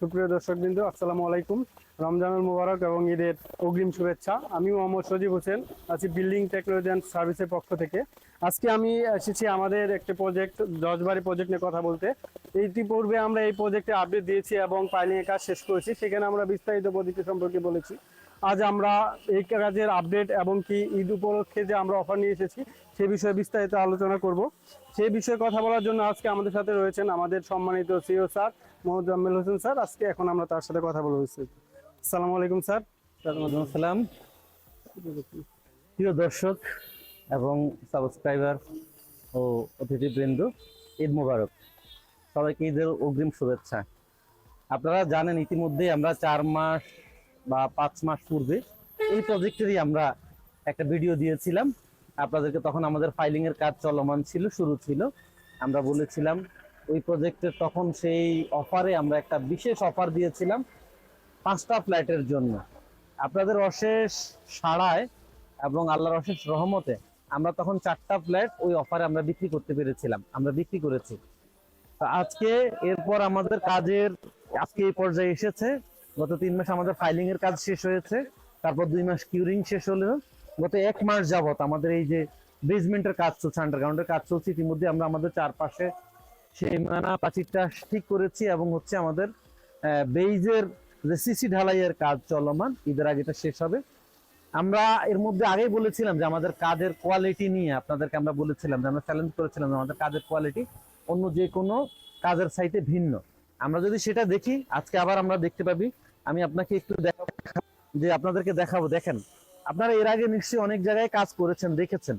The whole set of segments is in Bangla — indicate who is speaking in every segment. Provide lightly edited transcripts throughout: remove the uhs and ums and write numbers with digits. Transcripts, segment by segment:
Speaker 1: সুপ্রিয় দর্শকবৃন্দ, আসসালামু আলাইকুম। রমজানুল মুবারক এবং ঈদের অগ্রিম শুভেচ্ছা। আমি মোহাম্মদ সজীব হোসেন, আছি বিল্ডিং টেকনোলজি অ্যান্ড সার্ভিসের পক্ষ থেকে। আজকে আমি এসেছি আমাদের একটি প্রজেক্ট, জজবাড়ি প্রজেক্ট নিয়ে কথা বলতে। ইতিপূর্বে আমরা এই প্রজেক্টে আপডেট দিয়েছি এবং ফাইলিংয়ের কাজ শেষ করেছি, সেখানে আমরা বিস্তারিত প্রজেক্ট সম্পর্কে বলেছি। আজ আমরা এই কাজের আপডেট এবং কি ঈদ উপলক্ষে যে আমরা অফার নিয়ে এসেছি সে বিষয়ে বিস্তারিত আলোচনা করব। সেই বিষয়ে কথা বলার জন্য আজকে আমাদের সাথে রয়েছেন আমাদের সম্মানিত CEO sir Mohammad Hossain sir. আজকে এখন আমরা তার সাথে কথা বলবো। আসসালামু আলাইকুম স্যার।
Speaker 2: ওয়ালাইকুম আসসালাম। প্রিয় দর্শক এবং সাবস্ক্রাইবার ও অতিথিবৃন্দ, ঈদ মোবারক। সবাইকে ঈদের অগ্রিম শুভেচ্ছা। আপনারা জানেন ইতিমধ্যে আমরা 4 মাস বা 5 মাস পূর্বে এই প্রজেক্টেরই আমরা একটা ভিডিও দিয়েছিলাম আপনাদেরকে। তখন আমাদের ফাইলিং এর কাজ চলমান ছিল, শুরু ছিল। আমরা বলেছিলাম ওই প্রজেক্টের তখন সেই অফারে আমরা একটা বিশেষ অফার দিয়েছিলাম 5টা ফ্ল্যাটের জন্য। আপনাদের অশেষ সাড়ায় এবং আল্লাহর অশেষ রহমতে আমরা তখন 4টা ফ্ল্যাট ওই অফারে আমরা বিক্রি করতে পেরেছিলাম, আমরা বিক্রি করেছি। আজকে এরপর আমাদের কাজের আজকে এই পর্যায়ে এসেছে। গত 3 মাস আমাদের ফাইলিং এর কাজ শেষ হয়েছে, তারপর 2 মাস কিউরিং শেষ হলো। গত 1 মাস যাবত আমাদের এই যে বেসমেন্টের কাজ চলছে, আন্ডারগ্রাউন্ডের কাজ চলছে। ইতিমধ্যে আমরা আমাদের চারপাশে সীমানা প্রাচীরটা ঠিক করেছি এবং হচ্ছে আমাদের বেইজের যে সিসি ঢালাইয়ের কাজ চলমান, ঈদের আগে এটা শেষ হবে। আমরা এর মধ্যে আগেই বলেছিলাম যে আমাদের কাজের কোয়ালিটি নিয়ে আপনাদেরকে আমরা বলেছিলাম যে আমরা চ্যালেঞ্জ করেছিলাম যে আমাদের কাজের কোয়ালিটি অন্য যে কোনো কাজের সাইটে ভিন্ন। আমরা যদি সেটা দেখি, আজকে আবার আমরা দেখতে পাবি। আমি আপনাকে একটু যে আপনাদেরকে দেখাবো। দেখেন, আপনারা এর আগে নিশ্চয়ই অনেক জায়গায় কাজ করেছেন, দেখেছেন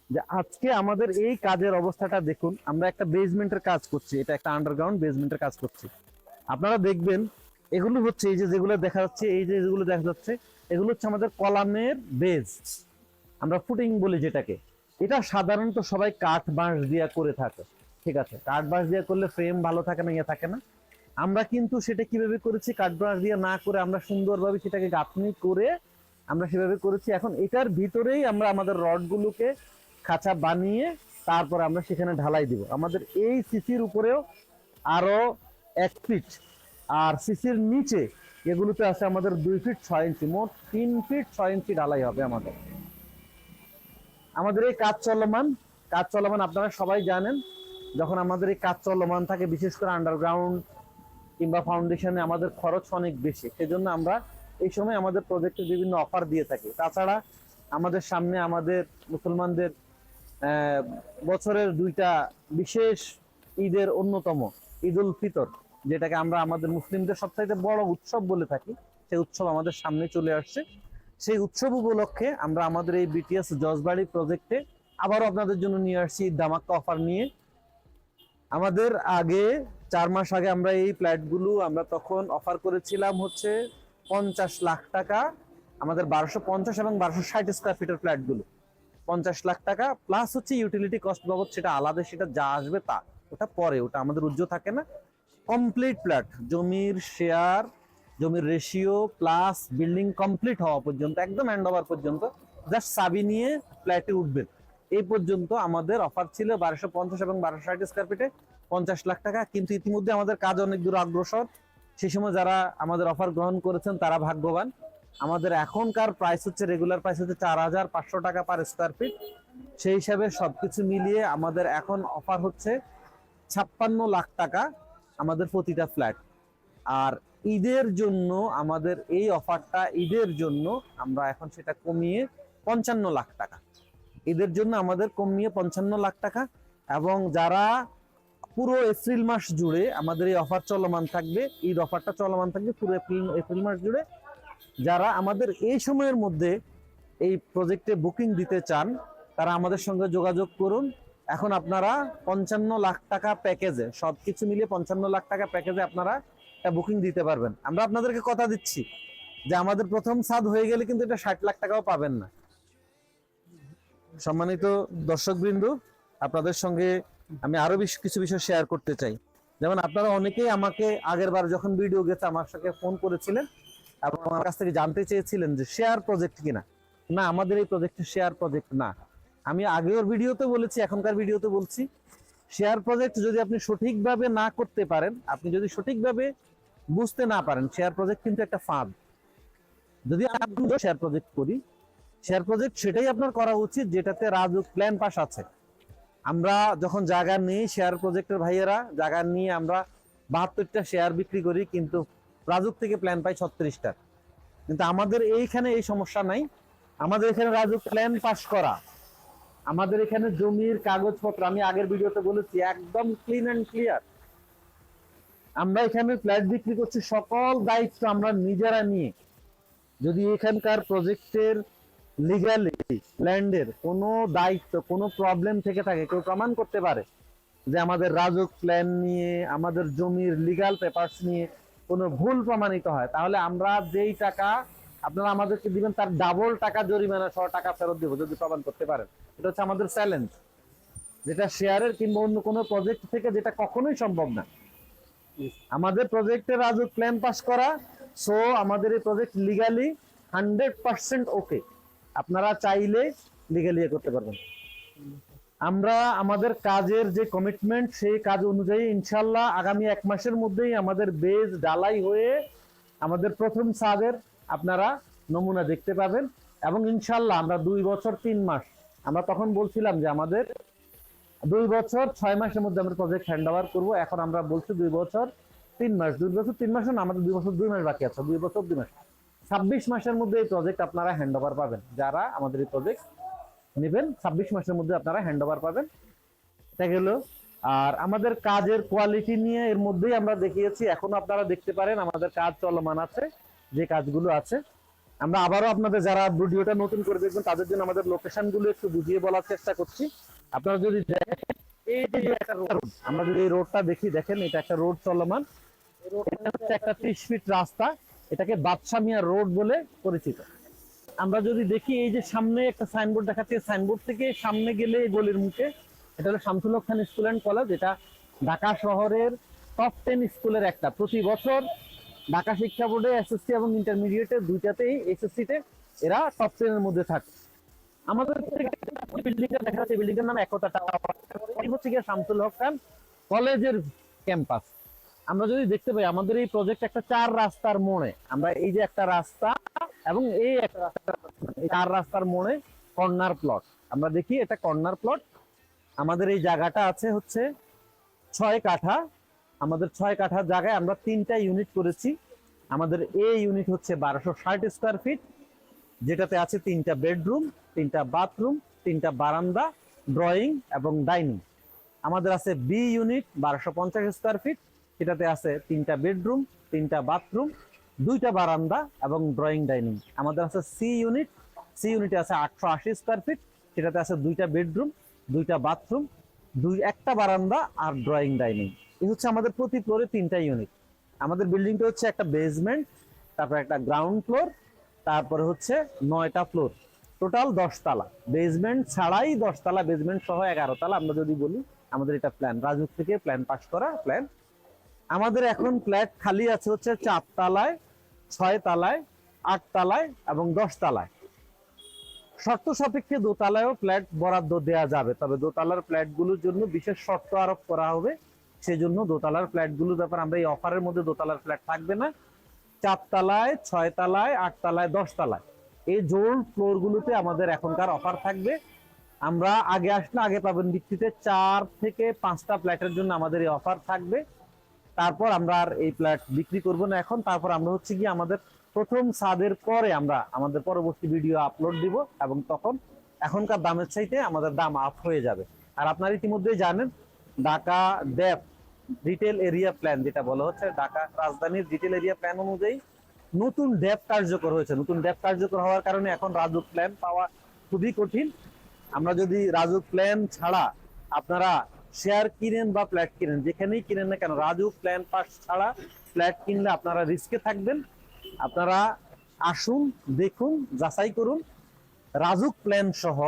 Speaker 2: যে আজকে আমাদের এই কাজের অবস্থাটা দেখুন। আমরা একটা বেসমেন্টের কাজ করছি, এটা একটা আন্ডারগ্রাউন্ড বেসমেন্টের কাজ করছি। আপনারা দেখবেন এগুলো হচ্ছে এই যে যেগুলো দেখা যাচ্ছে, এই যে যেগুলো দেখা যাচ্ছে এগুলো হচ্ছে আমাদের কলামের বেজ, আমরা ফুটিং বলি যেটাকে। এটা সাধারণত সবাই কাঠ বাঁশ দিয়া করে থাকে, ঠিক আছে। কাঠ বাঁশ দিয়া করলে ফ্রেম ভালো থাকে না, ইয়ে থাকে না। আমরা কিন্তু সেটা কিভাবে করেছি, কাঠ বাঁশ দিয়ে না করে আমরা সুন্দরভাবে সেটাকে গাঁথনি করে আমরা সেভাবে করেছি। এখন এটার ভিতরেই আমরা আমাদের রডগুলোকে খাঁচা বানিয়ে তারপর আমরা সেখানে ঢালাই দিব। আমাদের এই সিসির উপরেও আরো 1 ফিট, আর সিসির নিচে এগুলোতে আছে আমাদের 2 ফিট 6 ইঞ্চি, মোট 3 ফিট 6 ইঞ্চি ঢালাই হবে আমাদের। আমাদের এই কাজ চলমান আপনারা সবাই জানেন। যখন আমাদের এই কাজ চলমান থাকে, বিশেষ করে আন্ডারগ্রাউন্ড কিংবা ফাউন্ডেশনে আমাদের খরচ অনেক বেশি, সেজন্য আমরা এই সময় আমাদের প্রজেক্টে বিভিন্ন অফার দিয়ে থাকি। তাছাড়া আমাদের সামনে আমাদের মুসলমানদের বছরের 2টা বিশেষ ঈদের অন্যতম ঈদ উল ফিতর, যেটাকে আমরা আমাদের মুসলিমদের সবচাইতে বড় উৎসব বলে থাকি, সেই উৎসব আমাদের সামনে চলে আসছে। সেই উৎসব উপলক্ষে আমরা আমাদের এই বিটিএস জজবাড়ি প্রজেক্টে আবারও আপনাদের জন্য নিয়ে আসছি ধামাকা অফার নিয়ে। আমাদের আগে 4 মাস আগে আমরা এই ফ্ল্যাটগুলো আমরা তখন অফার করেছিলাম হচ্ছে 50 লাখ টাকা। আমাদের 1250 এবং 1260 স্কোয়ার ফিটের ফ্ল্যাটগুলো 50 লাখ টাকা প্লাস হচ্ছে ইউটিলিটি কস্ট বাবদ, সেটা আলাদা, সেটা যা আসবে তা, ওটা পরে, ওটা আমাদের উজ্জ্ব থাকে না। কমপ্লিট ফ্ল্যাট, জমির শেয়ার, জমির রেশিও প্লাস বিল্ডিং কমপ্লিট হওয়া পর্যন্ত, একদম হ্যান্ড ওভার পর্যন্ত, জাস্ট চাবি নিয়ে ফ্ল্যাটে উঠবেন, এই পর্যন্ত আমাদের অফার ছিল 1250 এবং 1260 স্কোয়ার ফিটে 50 লাখ টাকা। কিন্তু ইতিমধ্যে আমাদের কাজ অনেক দূর অগ্রসর। সেই সময় যারা আমাদের অফার গ্রহণ করেছেন তারা ভাগ্যবান। আমাদের এখনকার প্রাইস হচ্ছে, রেগুলার প্রাইস হচ্ছে 4500 টাকা পার স্কোয়ার ফিট। সেই হিসাবে সবকিছু মিলিয়ে আমাদের এখন অফার হচ্ছে 56 লাখ টাকা আমাদের প্রতিটা ফ্ল্যাট। আর ঈদের জন্য আমাদের এই অফারটা, ঈদের জন্য আমরা এখন সেটা কমিয়ে 55 লাখ টাকা, ঈদের জন্য আমাদের কমিয়ে 55 লাখ টাকা। এবং যারা পুরো এপ্রিল মাস জুড়ে আমাদের এই অফার চলমান থাকবে, ঈদ অফারটা চলমান থাকবে পুরো এপ্রিল মাস জুড়ে, যারা আমাদের এই সময়ের মধ্যে এই প্রজেক্টে বুকিং দিতে চান তারা আমাদের সঙ্গে যোগাযোগ করুন। এখন আপনারা 55 লাখ টাকা প্যাকেজে, সবকিছু মিলিয়ে 55 লাখ টাকা প্যাকেজে আপনারা একটা বুকিং দিতে পারবেন। আমরা আপনাদেরকে কথা দিচ্ছি যে আমাদের প্রথম ছাদ হয়ে গেলে কিন্তু এটা 60 লাখ টাকাও পাবেন না। সম্মানিত দর্শকবৃন্দ, আপনাদের সঙ্গে আমি আরো কিছু বিষয় শেয়ার করতে চাই। যেমন আপনারা অনেকেই আমাকে আগের বার যখন ভিডিও গেছে আমার সাথে ফোন করেছিলেন এবং আমার কাছ থেকে জানতে চেয়েছিলেন যে শেয়ার প্রজেক্ট কিনা। না, আমাদের এই প্রজেক্ট শেয়ার প্রজেক্ট না। আমি আগের ভিডিওতে বলেছি, এখনকার ভিডিওতে বলছি, শেয়ার প্রজেক্ট যদি আপনি সঠিকভাবে না করতে পারেন, আপনি যদি সঠিকভাবে বুঝতে না পারেন শেয়ার প্রজেক্ট কিন্তু একটা ফাঁদ। যদি আপনি শেয়ার প্রজেক্ট করি, শেয়ার প্রজেক্ট সেটাই আপনার করা উচিত যেটাতে রাজুক প্ল্যান পাস আছে। আমরা যখন জায়গা নিই, শেয়ার প্রজেক্টের ভাইয়েরা জায়গা নিয়ে আমরা 72টা শেয়ার বিক্রি করি, কিন্তু রাজুক থেকে প্ল্যান পাই 36টা। কিন্তু আমাদের এইখানে এই সমস্যা নাই। আমাদের এখানে রাজুক প্ল্যান পাস করা, আমাদের এখানে জমির কাগজপত্র আমি আগের ভিডিওতে বলেছি একদম ক্লিন অ্যান্ড ক্লিয়ার। আমরা এখানে ফ্ল্যাট বিক্রি করছি, সকল দায়িত্ব আমরা নিজেরা নিয়ে। যদি এখানকার প্রজেক্টের লিগ্যালি ল্যান্ডের কোনো দায়িত্ব কোনো প্রবলেম থেকে থাকে, কেউ প্রমাণ করতে পারে যে আমাদের রাজুক প্ল্যান নিয়ে আমাদের জমির লিগ্যাল পেপারস নিয়ে কোনো ভুল প্রমাণিত হয়, তাহলে আমরা যেই টাকা আপনারা আমাদেরকে দিবেন তার ডাবল টাকা জরিমানা সহ টাকা ফেরত দেবো যদি প্রমাণ করতে পারেন। এটা হচ্ছে আমাদের চ্যালেঞ্জ, যেটা শেয়ারের কিংবা অন্য কোনো প্রজেক্ট থেকে যেটা কখনোই সম্ভব না। আমাদের প্রজেক্টের রাজুক প্ল্যান পাস করা, সো আমাদের এই প্রজেক্ট লিগ্যালি 100% ওকে। আপনারা চাইলে লিগ্যালি করতে পারবেন। আমরা আমাদের কাজের যে কমিটমেন্ট সেই কাজ অনুযায়ী ইনশাল্লাহ আগামী 1 মাসের মধ্যেই আমাদের বেজ ঢালাই হয়ে আমাদের প্রথম ছাদের আপনারা নমুনা দেখতে পাবেন। এবং ইনশাল্লাহ আমরা 2 বছর 3 মাস, আমরা তখন বলছিলাম যে আমাদের 2 বছর 6 মাসের মধ্যে আমরা প্রজেক্ট হ্যান্ড ওভার করবো, এখন আমরা বলছি 2 বছর 3 মাস। 2 বছর 3 মাস না, আমাদের 2 বছর 2 মাস বাকি আছে, 2 বছর 2 মাস। 26 মাসের মধ্যে এই প্রজেক্ট আপনারা হ্যান্ড ওভার পাবেন। যারা আমাদের এই প্রজেক্ট নেবেন 26 মাসের মধ্যে আপনারা হ্যান্ড ওভার পাবেন। এটা গেল। আর আমাদের কাজের কোয়ালিটি নিয়ে এর মধ্যেই আমরা দেখিয়েছি, এখনো আপনারা দেখতে পারেন আমাদের কাজ চলমান আছে, যে কাজগুলো আছে। আমরা আবারও আপনাদের যারা ভিডিওটা নতুন করে দেখবেন তাদের জন্য আমাদের লোকেশন গুলো একটু বুঝিয়ে বলার চেষ্টা করছি। আপনারা যদি দেখেন এই যে একটা রোড, আমরা যদি এই রোডটা দেখি, দেখেন এটা একটা রোড চলমান, এটা হচ্ছে একটা 30 ফিট রাস্তা, এটাকে বাদশা মিয়া রোড বলে পরিচিত। আমরা যদি দেখি এই যে সামনে একটা সাইনবোর্ড দেখাচ্ছে, সাইনবোর্ড থেকে সামনে গেলে গলির মুখে এটা হলো শামসুল হক খান স্কুল অ্যান্ড কলেজ। এটা ঢাকা শহরের টপ 10 স্কুলের একটা। প্রতি বছর ঢাকা শিক্ষা বোর্ডে এসএসসি এবং ইন্টারমিডিয়েটে দুইটাতেই এসএসসিতে এরা টপ 10 এর মধ্যে থাকে। আমাদের বিল্ডিংটা দেখা যাচ্ছে, বিল্ডিংটার নাম একতা টাওয়ার, হচ্ছে গিয়ে শামসুল হক খান কলেজের ক্যাম্পাস। আমরা যদি দেখতে পাই আমাদের এই প্রজেক্ট একটা 4 রাস্তার মোড়ে, আমরা এই যে একটা রাস্তা এবং এই একটা রাস্তা, এই 4 রাস্তার মোড়ে কর্নার প্লট। আমরা দেখি এটা কর্নার প্লট। আমাদের এই জায়গাটা আছে হচ্ছে 6 কাঠা। আমাদের 6 কাঠার জায়গায় আমরা 3টা ইউনিট করেছি। আমাদের এ ইউনিট হচ্ছে 1260 স্কয়ার ফিট, যেটাতে আছে 3টা বেডরুম, 3টা বাথরুম, 3টা বারান্দা, ড্রয়িং এবং ডাইনিং। আমাদের আছে বি ইউনিট 1250 স্কয়ার ফিট, সেটাতে আছে 3টা বেডরুম, 3টা বাথরুম, 2টা বারান্দা এবং ড্রয়িং ডাইনিং। আমাদের আছে সি ইউনিট, সি ইউনিটে আছে 880 স্কয়ার ফিট, সেটাতে আছে 2টা বেডরুম, 2টা বাথরুম, একটা বারান্দা আর ড্রয়িং ডাইনিং। এই হচ্ছে আমাদের প্রতি ফ্লোরে 3টা ইউনিট। আমাদের বিল্ডিংটা হচ্ছে একটা বেসমেন্ট, তারপর একটা গ্রাউন্ড ফ্লোর, তারপরে হচ্ছে 9টা ফ্লোর, টোটাল 10 তালা। বেসমেন্ট ছাড়াই 10 তালা, বেসমেন্ট সহ 11 তালা। আমরা যদি বলি আমাদের এটা প্ল্যান, রাজুক থেকে প্ল্যান পাস করা প্ল্যান। আমাদের এখন ফ্ল্যাট খালি আছে হচ্ছে 4 তালায়, 6 তালায়, 8 তালায় এবং 10 তালায়। শর্ত সাপেক্ষে দোতলায়ও ফ্ল্যাট বরাদ্দ দেওয়া যাবে, তবে দোতলার ফ্ল্যাটগুলোর জন্য বিশেষ শর্ত আরোপ করা হবে। সেজন্য দোতলার ফ্ল্যাটগুলোর ব্যাপারে আমরা এই অফারের মধ্যে দোতলার ফ্ল্যাট থাকবে না। 4 তালায়, 6 তালায়, 8 তালায়, 10 তালায় এই জোন ফ্লোরগুলোতে আমাদের এখনকার অফার থাকবে। আমরা আগে আসলে আগে পাবেন ভিত্তিতে 4 থেকে 5টা ফ্ল্যাটের জন্য আমাদের এই অফার থাকবে। তারপর আমরা আর এই ফ্ল্যাট বিক্রি করব না এখন। তারপর আমরা হচ্ছে কি আমাদের প্রথম ছাদের পরে আমরা আমাদের পরবর্তী ভিডিও আপলোড দিব, এবং তখন এখনকার দামের চাইতে আমাদের দাম আপ হয়ে যাবে। আর আপনারা ইতিমধ্যেই জানেন ঢাকা ডেপ রিটেল এরিয়া প্ল্যান, যেটা বলা হচ্ছে ঢাকা রাজধানীর রিটেল এরিয়া প্ল্যান অনুযায়ী নতুন ডেপ কার্যকর হয়েছে। নতুন ডেপ কার্যকর হওয়ার কারণে এখন রাজুক প্ল্যান পাওয়া খুবই কঠিন। আমরা যদি রাজুক প্ল্যান ছাড়া আপনারা শেয়ার কিনেন বা ফ্ল্যাট কিনেন, যেখানেই কিনেন না কেন, রাজুক প্ল্যান পাস ছাড়া ফ্ল্যাট কিনলে আপনারা রিস্কে থাকবেন। আপনারা আসুন, দেখুন, যাচাই করুন। রাজুক প্ল্যান সহ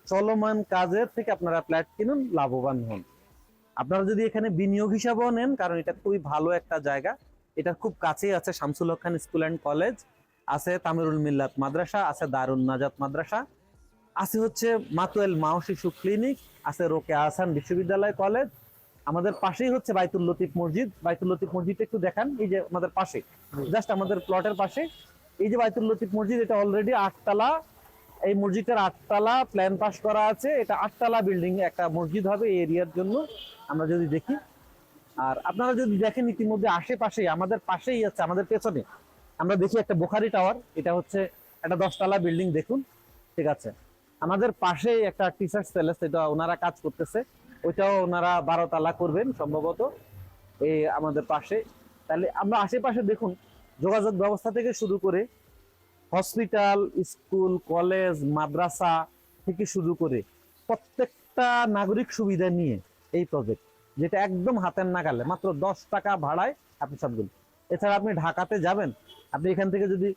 Speaker 2: চলমান কাজের থেকে আপনারা ফ্ল্যাট কিনুন, লাভবান হন। আপনারা যদি এখানে বিনিয়োগ হিসাবেও নেন, কারণ এটা খুবই ভালো একটা জায়গা। এটা খুব কাছেই আছে শামসুল হক খান স্কুল অ্যান্ড কলেজ, আছে তামিরুল মিল্লাত মাদ্রাসা, আছে দারুন নাজাত মাদ্রাসা, আছে হচ্ছে মাতুয়েল মা ও শিশু ক্লিনিক, আছে রোকেয়া আহসান বিশ্ববিদ্যালয় কলেজ, আমাদের পাশেই হচ্ছে বাইতুল লতিফ মসজিদ। বাইতুল লতিফ মসজিদটা একটু দেখান, এই যে আমাদের পাশে, জাস্ট আমাদের প্লটের পাশে এই যে বাইতুল লতিফ মসজিদ, এটা অলরেডি 8 তলা। এই মসজিদটার 8 তলা প্ল্যান পাস করা আছে। এটা 8 তলা বিল্ডিং একটা মসজিদ হবে এই এরিয়ার জন্য, আমরা যদি দেখি। আর আপনারা যদি দেখেন ইতিমধ্যে আশেপাশেই, আমাদের পাশেই আছে, আমাদের পেছনে আমরা দেখি একটা বোখারি টাওয়ার। এটা হচ্ছে একটা 10 তলা বিল্ডিং, দেখুন, ঠিক আছে। আমাদের পাশেই একটা টিচার্স প্যালেস, এটা ওনারা কাজ করতেছে, ওইটাও ওনারা 12 তলা করবেন সম্ভবত এই আমাদের পাশে। তাহলে আমরা আশেপাশে দেখুন, যোগাযোগ ব্যবস্থা থেকে শুরু করে হসপিটাল, স্কুল, কলেজ, মাদ্রাসা থেকে শুরু করে প্রত্যেকটা নাগরিক সুবিধা নিয়ে এই প্রজেক্ট, যেটা একদম হাতের নাগালে, মাত্র 10 টাকা ভাড়ায় আপনি সবগুলো। এছাড়া আপনি ঢাকাতে যাবেন, আপনি এখান থেকে যদি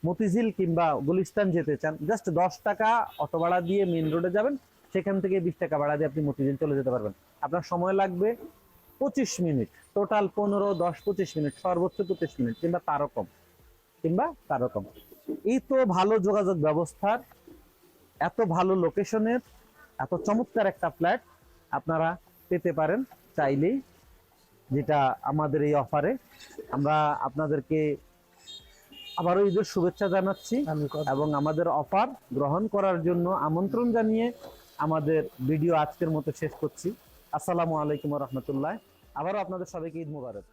Speaker 2: মতিঝিল কিংবা গুলিস্তান যেতে চান, জাস্ট 10 টাকা অটো ভাড়া দিয়ে মেইন রোডে যাবেন, সেখান থেকে 20 টাকা ভাড়া দিয়ে আপনি মতিঝিল চলে যেতে পারবেন। আপনার সময় লাগবে 25 মিনিট, টোটাল 15, 10, 25 মিনিট, সর্বোচ্চ 25 মিনিট কিংবা তারও কম, এই তো ভালো যোগাযোগ ব্যবস্থার, এত ভালো লোকেশনের, এত চমৎকার একটা ফ্ল্যাট আপনারা পেতে পারেন চাইলেই, যেটা আমাদের এই অফারে। আমরা আপনাদেরকে আবারও ঈদের শুভেচ্ছা জানাচ্ছি এবং আমাদের অফার গ্রহণ করার জন্য আমন্ত্রণ জানিয়ে আমাদের ভিডিও আজকের মতো শেষ করছি। আসসালামু আলাইকুম ওয়া রাহমাতুল্লাহ। আবারও আপনাদের সবাইকে ঈদ মোবারক।